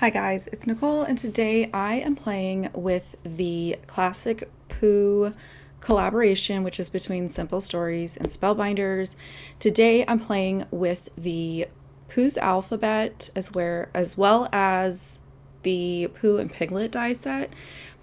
Hi guys, it's Nicole, and today I am playing with the Classic Pooh collaboration, which is between Simple Stories and Spellbinders. Today I'm playing with the Pooh's Alphabet as well as the Pooh and Piglet die set,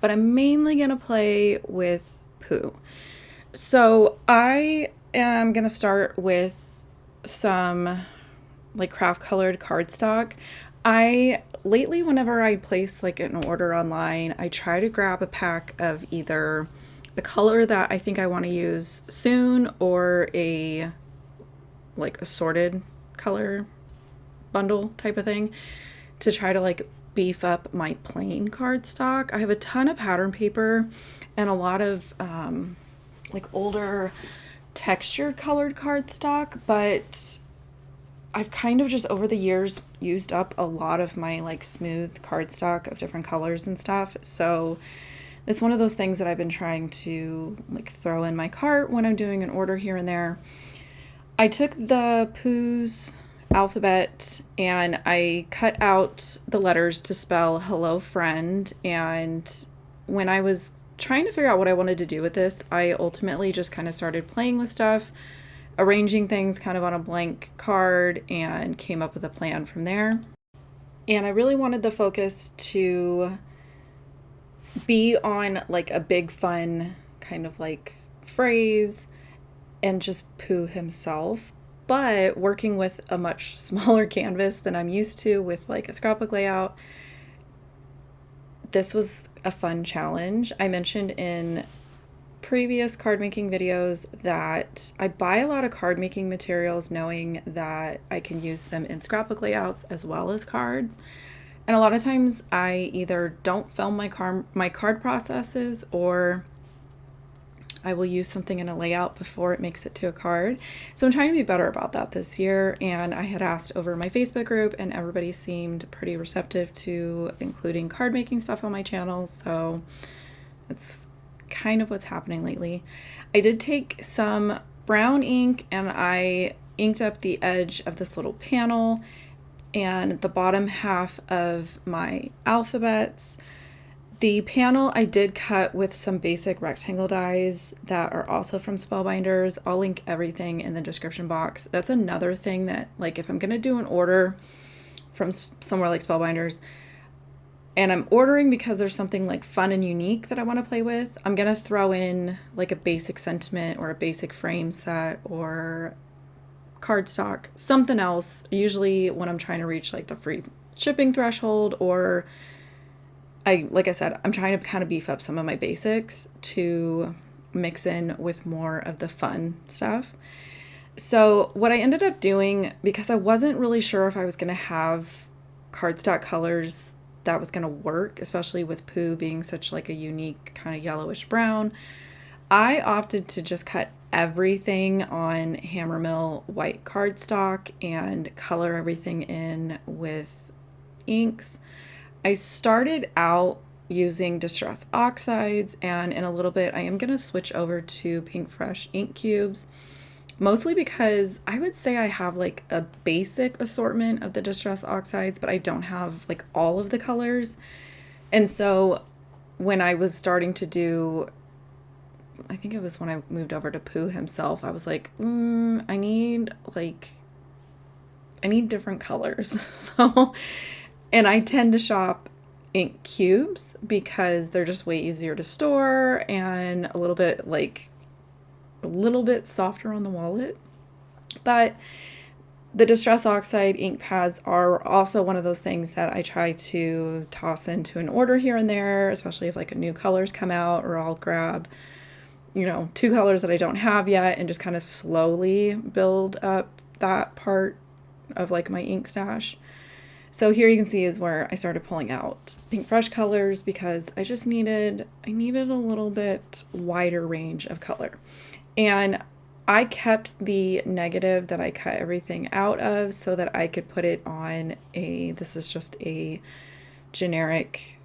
but I'm mainly going to play with Pooh. So I am going to start with some like craft colored cardstock. I lately, whenever I place like an order online, I try to grab a pack of either the color that I think I want to use soon or a like assorted color bundle type of thing to try to like beef up my plain cardstock. I have a ton of pattern paper and a lot of like older textured colored cardstock, but I've kind of just over the years used up a lot of my like smooth cardstock of different colors and stuff. So it's one of those things that I've been trying to like throw in my cart when I'm doing an order here and there. I took the Pooh's alphabet and I cut out the letters to spell hello friend. And when I was trying to figure out what I wanted to do with this, I ultimately just kind of started playing with stuff, arranging things kind of on a blank card, and came up with a plan from there. And I really wanted the focus to be on like a big fun kind of like phrase and just Pooh himself, but working with a much smaller canvas than I'm used to with like a scrapbook layout. This was a fun challenge. I mentioned in previous card making videos that I buy a lot of card making materials knowing that I can use them in scrapbook layouts as well as cards. And a lot of times I either don't film my card processes, or I will use something in a layout before it makes it to a card. So I'm trying to be better about that this year, and I had asked over my Facebook group and everybody seemed pretty receptive to including card making stuff on my channel. So it's kind of what's happening lately. I did take some brown ink and I inked up the edge of this little panel and the bottom half of my alphabets. The panel I did cut with some basic rectangle dies that are also from Spellbinders. I'll link everything in the description box. That's another thing that, like, if I'm gonna do an order from somewhere like Spellbinders, and I'm ordering because there's something like fun and unique that I want to play with, I'm going to throw in like a basic sentiment or a basic frame set or cardstock, something else, usually when I'm trying to reach like the free shipping threshold, or like I said, I'm trying to kind of beef up some of my basics to mix in with more of the fun stuff. So what I ended up doing, because I wasn't really sure if I was going to have cardstock colors that was going to work, especially with Pooh being such like a unique kind of yellowish brown, I opted to just cut everything on Hammermill white cardstock and color everything in with inks. I started out using Distress Oxides, and in a little bit I am going to switch over to Pinkfresh ink cubes, mostly because I would say I have like a basic assortment of the Distress Oxides, but I don't have like all of the colors. And so when I was starting to do, I think it was when I moved over to Pooh himself, I was like, I need different colors. So, and I tend to shop ink cubes because they're just way easier to store and a little bit softer on the wallet. But the Distress Oxide ink pads are also one of those things that I try to toss into an order here and there, especially if like a new colors come out, or I'll grab, two colors that I don't have yet and just kind of slowly build up that part of like my ink stash. So here you can see is where I started pulling out Pinkfresh colors because I needed a little bit wider range of color. And I kept the negative that I cut everything out of so that I could put it on this is just a generic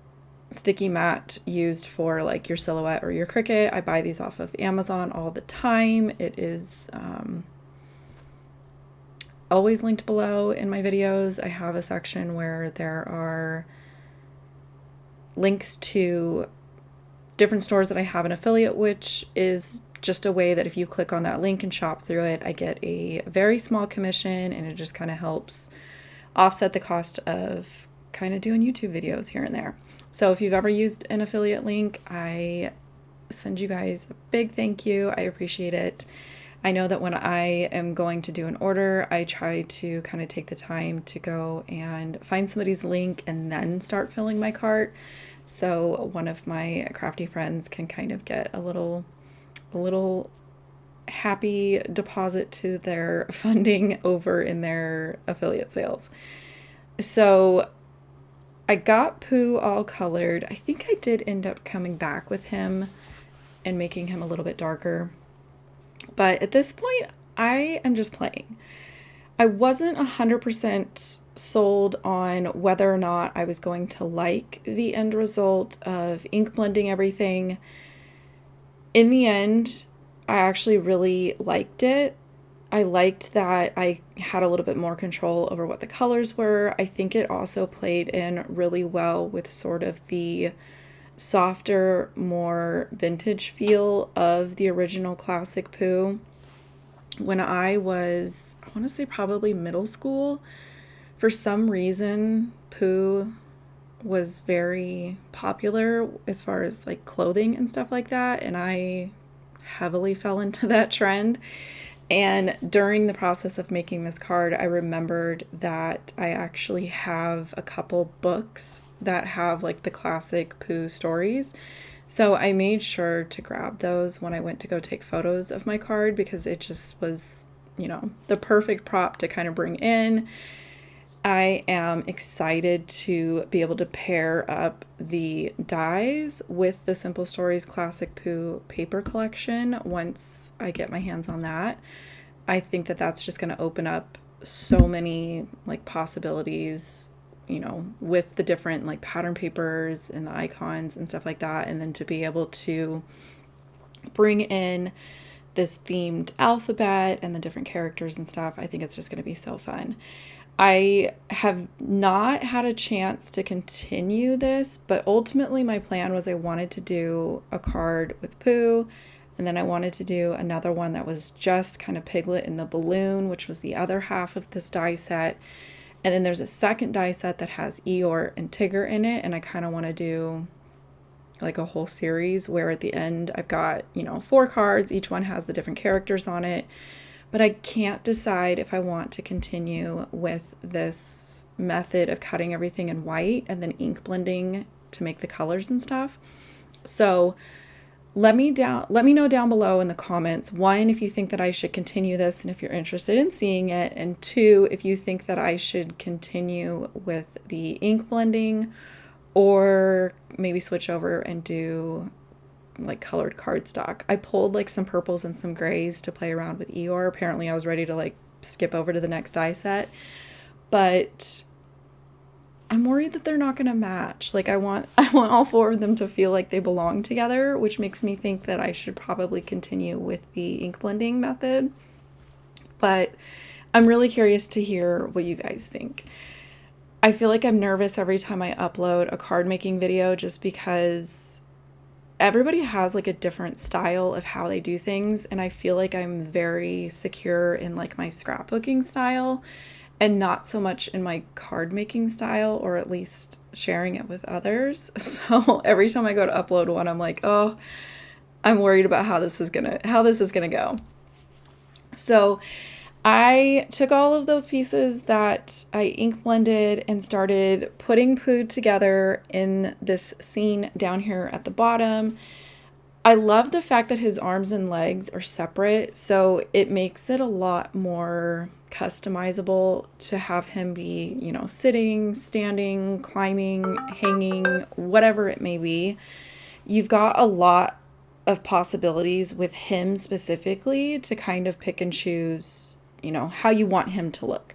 sticky mat used for like your Silhouette or your Cricut. I buy these off of Amazon all the time. It is always linked below in my videos. I have a section where there are links to different stores that I have an affiliate, which is just a way that if you click on that link and shop through it, I get a very small commission, and it just kind of helps offset the cost of kind of doing YouTube videos here and there. So if you've ever used an affiliate link, I send you guys a big thank you. I appreciate it. I know that when I am going to do an order, I try to kind of take the time to go and find somebody's link and then start filling my cart. So one of my crafty friends can kind of get a little happy deposit to their funding over in their affiliate sales. So I got Pooh all colored. I think I did end up coming back with him and making him a little bit darker. But at this point, I am just playing. I wasn't 100% sold on whether or not I was going to like the end result of ink blending everything. In the end, I actually really liked it. I liked that I had a little bit more control over what the colors were. I think it also played in really well with sort of the softer, more vintage feel of the original classic Pooh. When I was, I want to say probably middle school, for some reason, Pooh was very popular as far as like clothing and stuff like that, and I heavily fell into that trend. And during the process of making this card, I remembered that I actually have a couple books that have like the classic Pooh stories. So I made sure to grab those when I went to go take photos of my card, because it just was, you know, the perfect prop to kind of bring in. I am excited to be able to pair up the dies with the Simple Stories Classic Pooh paper collection once I get my hands on that. I think that that's just going to open up so many like possibilities, you know, with the different like pattern papers and the icons and stuff like that. And then to be able to bring in this themed alphabet and the different characters and stuff, I think it's just going to be so fun. I have not had a chance to continue this, but ultimately my plan was I wanted to do a card with Pooh, and then I wanted to do another one that was just kind of Piglet in the balloon, which was the other half of this die set. And then there's a second die set that has Eeyore and Tigger in it, and I kind of want to do like a whole series where at the end I've got, you know, 4 cards, each one has the different characters on it. But I can't decide if I want to continue with this method of cutting everything in white and then ink blending to make the colors and stuff. So let me know down below in the comments, 1, if you think that I should continue this and if you're interested in seeing it, and 2, if you think that I should continue with the ink blending or maybe switch over and do like colored cardstock. I pulled like some purples and some grays to play around with Eeyore. Apparently I was ready to like skip over to the next die set, but I'm worried that they're not going to match. Like I want all 4 of them to feel like they belong together, which makes me think that I should probably continue with the ink blending method. But I'm really curious to hear what you guys think. I feel like I'm nervous every time I upload a card making video, just because everybody has like a different style of how they do things, and I feel like I'm very secure in like my scrapbooking style and not so much in my card making style, or at least sharing it with others. So every time I go to upload one, I'm like, oh, I'm worried about how this is gonna go. So I took all of those pieces that I ink blended and started putting Pooh together in this scene down here at the bottom. I love the fact that his arms and legs are separate, so it makes it a lot more customizable to have him be, you know, sitting, standing, climbing, hanging, whatever it may be. You've got a lot of possibilities with him specifically to kind of pick and choose, you know, how you want him to look.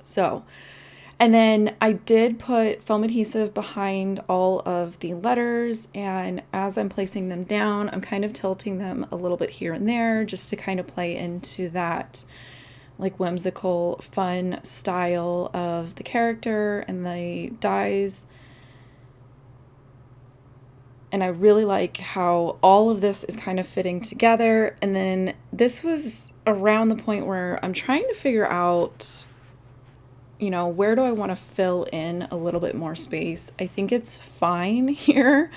So, and then I did put foam adhesive behind all of the letters, and as I'm placing them down, I'm kind of tilting them a little bit here and there just to kind of play into that like whimsical, fun style of the character and the dies. And I really like how all of this is kind of fitting together. And then this was around the point where I'm trying to figure out, where do I want to fill in a little bit more space? I think it's fine here.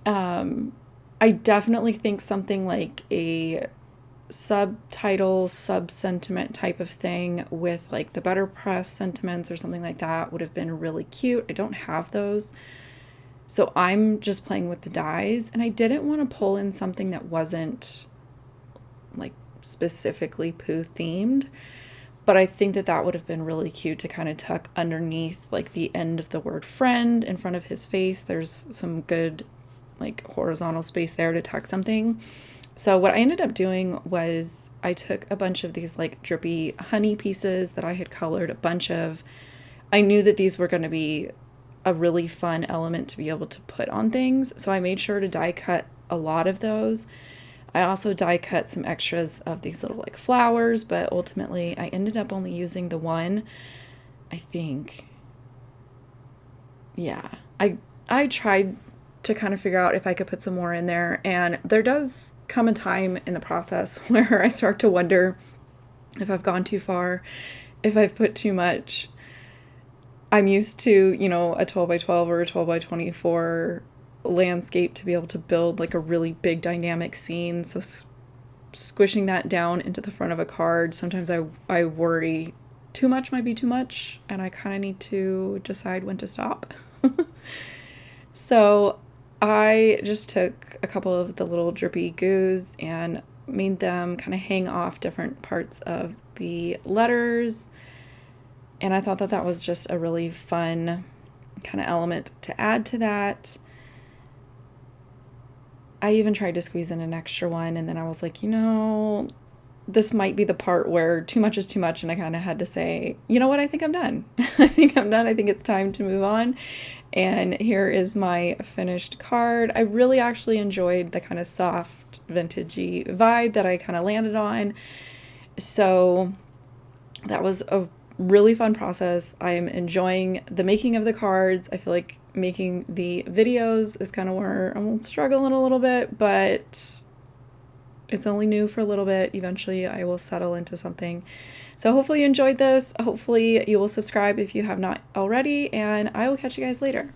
I definitely think something like a subtitle, sub-sentiment type of thing with like the better press sentiments or something like that would have been really cute. I don't have those. So I'm just playing with the dies, and I didn't want to pull in something that wasn't like specifically Pooh themed, but I think that that would have been really cute to kind of tuck underneath like the end of the word friend in front of his face. There's some good like horizontal space there to tuck something. So what I ended up doing was I took a bunch of these like drippy honey pieces that I had colored a bunch of. I knew that these were going to be a really fun element to be able to put on things, so I made sure to die cut a lot of those. I also die cut some extras of these little like flowers, but ultimately I ended up only using the one, I think. Yeah, I tried to kind of figure out if I could put some more in there, and there does come a time in the process where I start to wonder if I've gone too far, if I've put too much. I'm used to, a 12 by 12 or a 12 by 24 landscape to be able to build like a really big dynamic scene. So squishing that down into the front of a card, sometimes I worry too much might be too much, and I kind of need to decide when to stop. So I just took a couple of the little drippy goos and made them kind of hang off different parts of the letters. And I thought that that was just a really fun kind of element to add to that. I even tried to squeeze in an extra one, and then I was like, this might be the part where too much is too much, and I kind of had to say, you know what, I think I'm done. I think I'm done. I think it's time to move on. And here is my finished card. I really actually enjoyed the kind of soft, vintagey vibe that I kind of landed on. So that was a really fun process. I am enjoying the making of the cards. I feel like making the videos is kind of where I'm struggling a little bit, but it's only new for a little bit. Eventually I will settle into something. So hopefully you enjoyed this. Hopefully you will subscribe if you have not already, and I will catch you guys later.